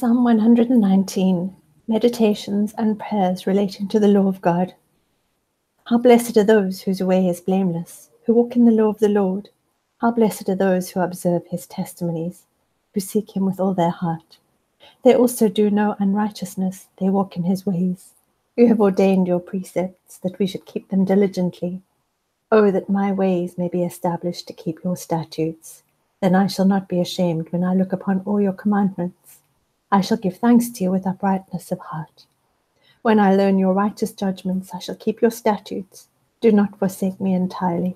Psalm 119, Meditations and Prayers Relating to the Law of God. How blessed are those whose way is blameless, who walk in the law of the Lord. How blessed are those who observe his testimonies, who seek him with all their heart. They also do no unrighteousness, they walk in his ways. You have ordained your precepts, that we should keep them diligently. Oh, that my ways may be established to keep your statutes. Then I shall not be ashamed when I look upon all your commandments. I shall give thanks to you with uprightness of heart. When I learn your righteous judgments, I shall keep your statutes. Do not forsake me entirely.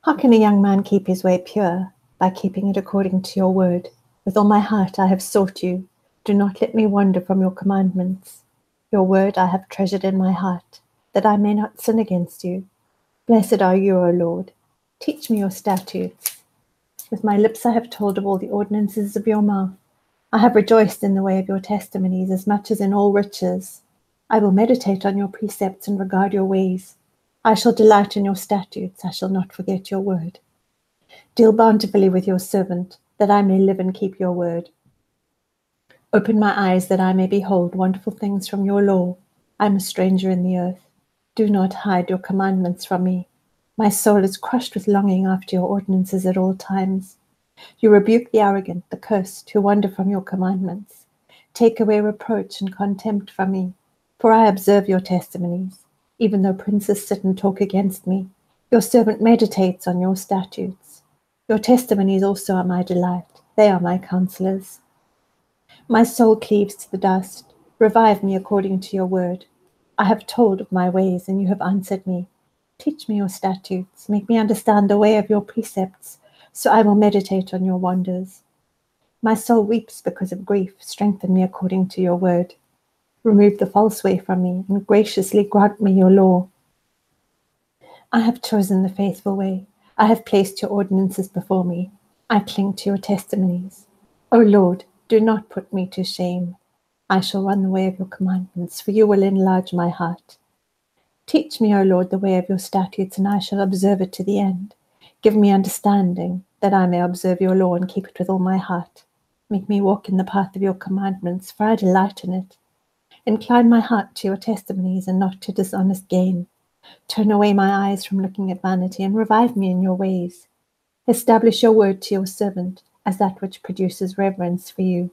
How can a young man keep his way pure? By keeping it according to your word. With all my heart I have sought you. Do not let me wander from your commandments. Your word I have treasured in my heart, that I may not sin against you. Blessed are you, O Lord. Teach me your statutes. With my lips I have told of all the ordinances of your mouth. I have rejoiced in the way of your testimonies as much as in all riches. I will meditate on your precepts and regard your ways. I shall delight in your statutes. I shall not forget your word. Deal bountifully with your servant, that I may live and keep your word. Open my eyes that I may behold wonderful things from your law. I am a stranger in the earth. Do not hide your commandments from me. My soul is crushed with longing after your ordinances at all times. You rebuke the arrogant, the cursed, who wander from your commandments. Take away reproach and contempt from me, for I observe your testimonies. Even though princes sit and talk against me, your servant meditates on your statutes. Your testimonies also are my delight. They are my counselors. My soul cleaves to the dust. Revive me according to your word. I have told of my ways, and you have answered me. Teach me your statutes. Make me understand the way of your precepts, so I will meditate on your wonders. My soul weeps because of grief. Strengthen me according to your word. Remove the false way from me, and graciously grant me your law. I have chosen the faithful way. I have placed your ordinances before me. I cling to your testimonies. O Lord, do not put me to shame. I shall run the way of your commandments, for you will enlarge my heart. Teach me, O Lord, the way of your statutes, and I shall observe it to the end. Give me understanding, that I may observe your law and keep it with all my heart. Make me walk in the path of your commandments, for I delight in it. Incline my heart to your testimonies and not to dishonest gain. Turn away my eyes from looking at vanity and revive me in your ways. Establish your word to your servant as that which produces reverence for you.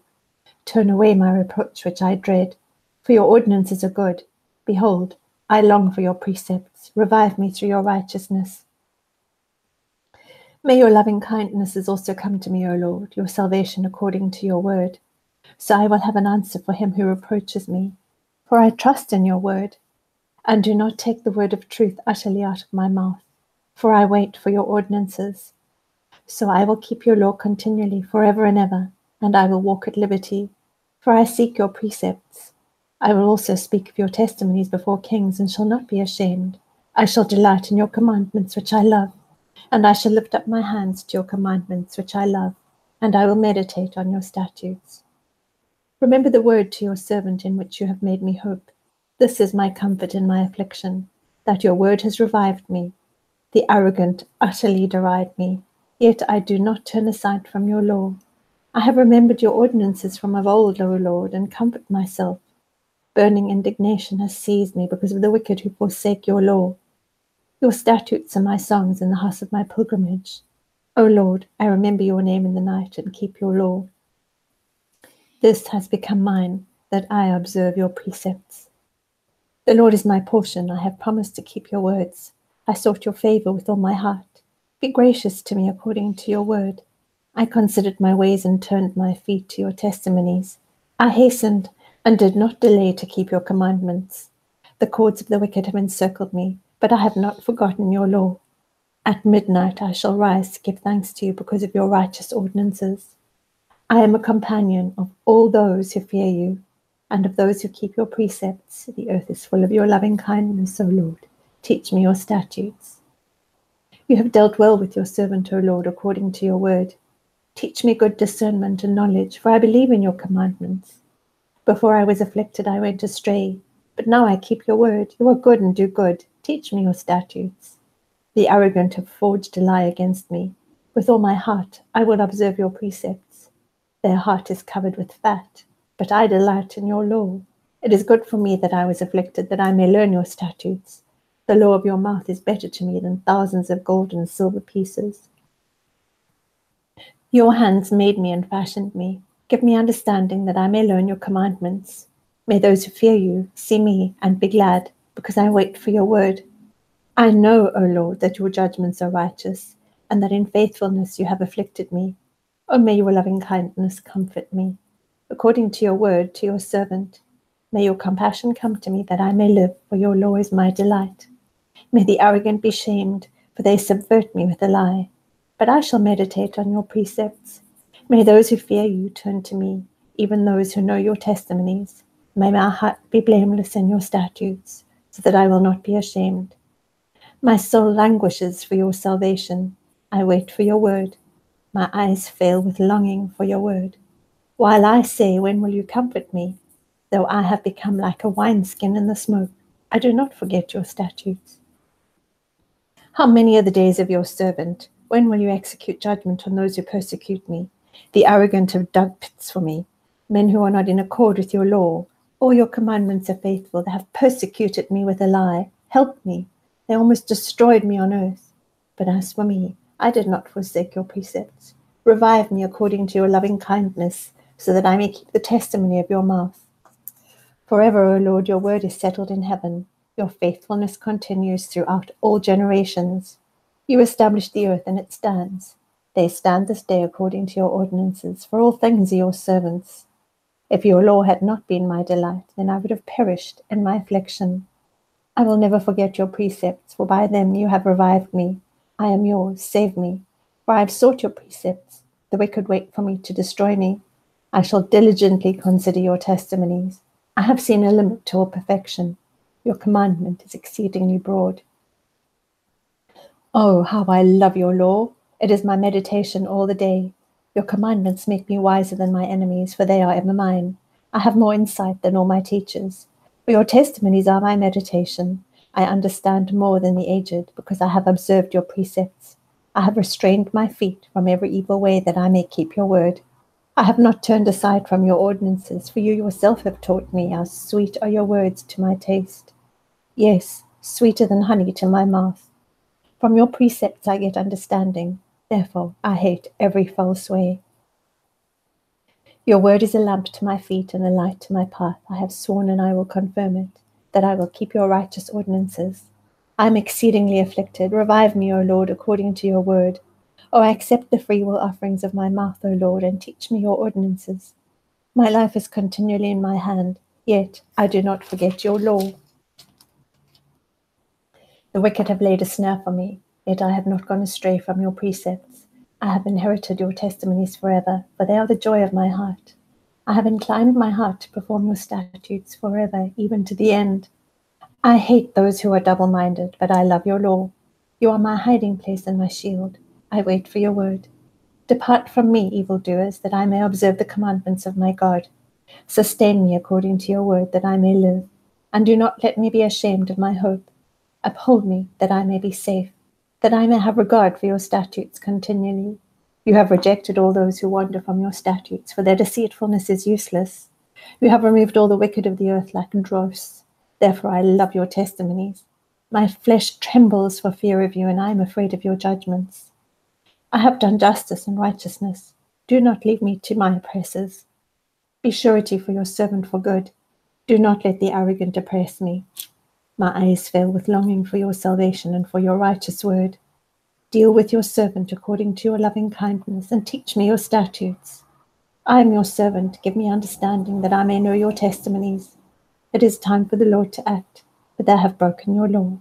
Turn away my reproach which I dread, for your ordinances are good. Behold, I long for your precepts. Revive me through your righteousness. May your loving kindnesses also come to me, O Lord, your salvation according to your word. So I will have an answer for him who reproaches me, for I trust in your word. And do not take the word of truth utterly out of my mouth, for I wait for your ordinances. So I will keep your law continually, forever and ever, and I will walk at liberty, for I seek your precepts. I will also speak of your testimonies before kings, and shall not be ashamed. I shall delight in your commandments, which I love, and I shall lift up my hands to your commandments, which I love, and I will meditate on your statutes. Remember the word to your servant in which you have made me hope. This is my comfort in my affliction, that your word has revived me. The arrogant utterly deride me, yet I do not turn aside from your law. I have remembered your ordinances from of old, O Lord, and comfort myself. Burning indignation has seized me because of the wicked who forsake your law. Your statutes are my songs in the house of my pilgrimage. O Lord, I remember your name in the night and keep your law. This has become mine, that I observe your precepts. The Lord is my portion. I have promised to keep your words. I sought your favor with all my heart. Be gracious to me according to your word. I considered my ways and turned my feet to your testimonies. I hastened and did not delay to keep your commandments. The cords of the wicked have encircled me, but I have not forgotten your law. At midnight I shall rise to give thanks to you because of your righteous ordinances. I am a companion of all those who fear you, and of those who keep your precepts. The earth is full of your loving kindness, O Lord. Teach me your statutes. You have dealt well with your servant, O Lord, according to your word. Teach me good discernment and knowledge, for I believe in your commandments. Before I was afflicted, I went astray, but now I keep your word. You are good and do good. Teach me your statutes. The arrogant have forged a lie against me. With all my heart, I will observe your precepts. Their heart is covered with fat, but I delight in your law. It is good for me that I was afflicted, that I may learn your statutes. The law of your mouth is better to me than thousands of gold and silver pieces. Your hands made me and fashioned me. Give me understanding that I may learn your commandments. May those who fear you see me and be glad, because I wait for your word. I know, O Lord, that your judgments are righteous, and that in faithfulness you have afflicted me. O may your loving kindness comfort me, according to your word to your servant. May your compassion come to me, that I may live, for your law is my delight. May the arrogant be shamed, for they subvert me with a lie. But I shall meditate on your precepts. May those who fear you turn to me, even those who know your testimonies. May my heart be blameless in your statutes, so that I will not be ashamed. My soul languishes for your salvation. I wait for your word. My eyes fail with longing for your word. While I say, when will you comfort me? Though I have become like a wineskin in the smoke, I do not forget your statutes. How many are the days of your servant? When will you execute judgment on those who persecute me? The arrogant have dug pits for me, men who are not in accord with your law. All your commandments are faithful. They have persecuted me with a lie. Help me. They almost destroyed me on earth. But as for me, I did not forsake your precepts. Revive me according to your loving kindness, so that I may keep the testimony of your mouth. Forever, O Lord, your word is settled in heaven. Your faithfulness continues throughout all generations. You established the earth, and it stands. They stand this day according to your ordinances, for all things are your servants. If your law had not been my delight, then I would have perished in my affliction. I will never forget your precepts, for by them you have revived me. I am yours, save me, for I have sought your precepts. The wicked wait for me to destroy me. I shall diligently consider your testimonies. I have seen a limit to all perfection. Your commandment is exceedingly broad. Oh, how I love your law! It is my meditation all the day. Your commandments make me wiser than my enemies, for they are ever mine. I have more insight than all my teachers. For your testimonies are my meditation. I understand more than the aged, because I have observed your precepts. I have restrained my feet from every evil way, that I may keep your word. I have not turned aside from your ordinances, for you yourself have taught me how sweet are your words to my taste. Yes, sweeter than honey to my mouth. From your precepts I get understanding. Therefore I hate every false way. Your word is a lamp to my feet and a light to my path. I have sworn, and I will confirm it, that I will keep your righteous ordinances. I am exceedingly afflicted. Revive me, O Lord, according to your word. O accept the freewill offerings of my mouth, O Lord, and teach me your ordinances. My life is continually in my hand, yet I do not forget your law. The wicked have laid a snare for me, yet I have not gone astray from your precepts. I have inherited your testimonies forever, for they are the joy of my heart. I have inclined my heart to perform your statutes forever, even to the end. I hate those who are double-minded, but I love your law. You are my hiding place and my shield. I wait for your word. Depart from me, evildoers, that I may observe the commandments of my God. Sustain me according to your word, that I may live, and do not let me be ashamed of my hope. Uphold me, that I may be safe, that I may have regard for your statutes continually. You have rejected all those who wander from your statutes, for their deceitfulness is useless. You have removed all the wicked of the earth like dross. Therefore I love your testimonies. My flesh trembles for fear of you, and I am afraid of your judgments. I have done justice and righteousness. Do not leave me to my oppressors. Be surety for your servant for good. Do not let the arrogant oppress me. My eyes fail with longing for your salvation and for your righteous word. Deal with your servant according to your loving kindness, and teach me your statutes. I am your servant. Give me understanding, that I may know your testimonies. It is time for the Lord to act, but they have broken your law.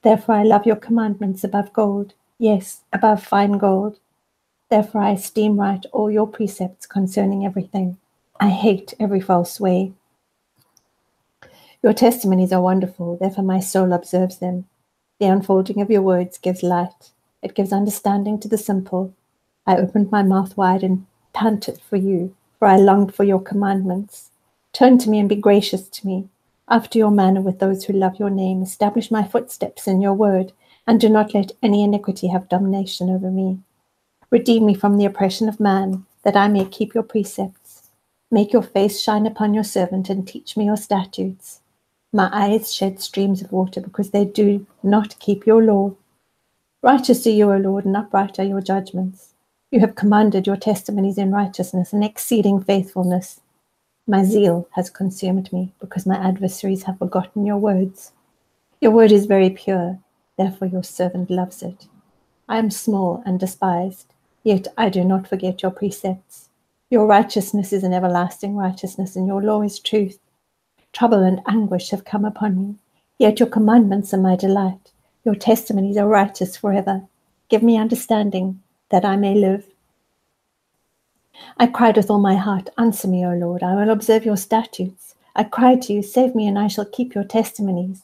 Therefore I love your commandments above gold, yes, above fine gold. Therefore I esteem right all your precepts concerning everything. I hate every false way. Your testimonies are wonderful, therefore my soul observes them. The unfolding of your words gives light. It gives understanding to the simple. I opened my mouth wide and panted for you, for I longed for your commandments. Turn to me and be gracious to me. After your manner with those who love your name, establish my footsteps in your word, and do not let any iniquity have domination over me. Redeem me from the oppression of man, that I may keep your precepts. Make your face shine upon your servant and teach me your statutes. My eyes shed streams of water because they do not keep your law. Righteous are you, O Lord, and upright are your judgments. You have commanded your testimonies in righteousness and exceeding faithfulness. My zeal has consumed me because my adversaries have forgotten your words. Your word is very pure, therefore your servant loves it. I am small and despised, yet I do not forget your precepts. Your righteousness is an everlasting righteousness, and your law is truth. Trouble and anguish have come upon me, yet your commandments are my delight. Your testimonies are righteous forever. Give me understanding, that I may live. I cried with all my heart, answer me, O Lord, I will observe your statutes. I cried to you, save me, and I shall keep your testimonies.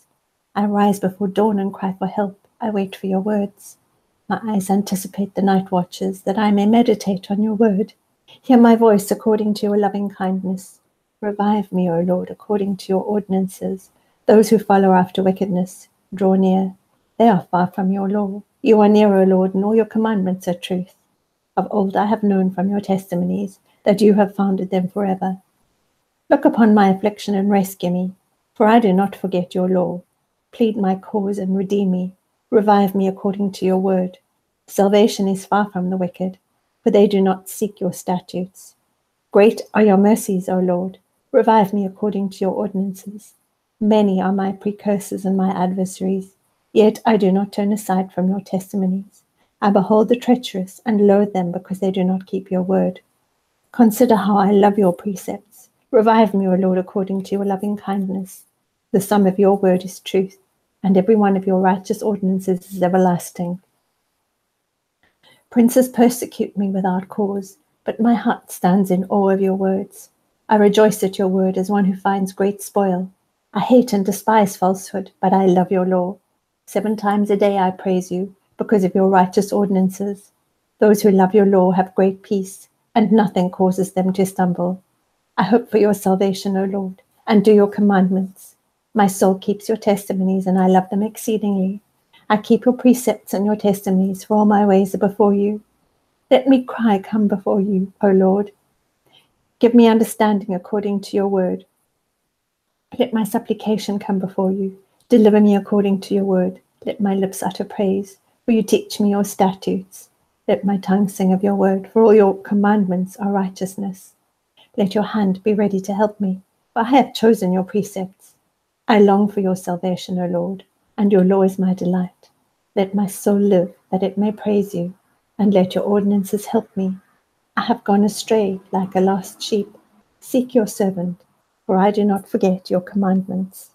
I rise before dawn and cry for help. I wait for your words. My eyes anticipate the night watches, that I may meditate on your word. Hear my voice according to your loving kindness. Revive me, O Lord, according to your ordinances. Those who follow after wickedness, draw near. They are far from your law. You are near, O Lord, and all your commandments are truth. Of old I have known from your testimonies that you have founded them forever. Look upon my affliction and rescue me, for I do not forget your law. Plead my cause and redeem me. Revive me according to your word. Salvation is far from the wicked, for they do not seek your statutes. Great are your mercies, O Lord. Revive me according to your ordinances. Many are my precursors and my adversaries, yet I do not turn aside from your testimonies. I behold the treacherous and loathe them because they do not keep your word. Consider how I love your precepts. Revive me, O Lord, according to your loving kindness. The sum of your word is truth, and every one of your righteous ordinances is everlasting. Princes persecute me without cause, but my heart stands in awe of your words. I rejoice at your word as one who finds great spoil. I hate and despise falsehood, but I love your law. 7 times a day I praise you, because of your righteous ordinances. Those who love your law have great peace, and nothing causes them to stumble. I hope for your salvation, O Lord, and do your commandments. My soul keeps your testimonies, and I love them exceedingly. I keep your precepts and your testimonies, for all my ways are before you. Let me cry, come before you, O Lord. Give me understanding according to your word. Let my supplication come before you. Deliver me according to your word. Let my lips utter praise. Will you teach me your statutes? Let my tongue sing of your word, for all your commandments are righteousness. Let your hand be ready to help me, for I have chosen your precepts. I long for your salvation, O Lord, and your law is my delight. Let my soul live, that it may praise you, and let your ordinances help me. I have gone astray like a lost sheep. Seek your servant, for I do not forget your commandments.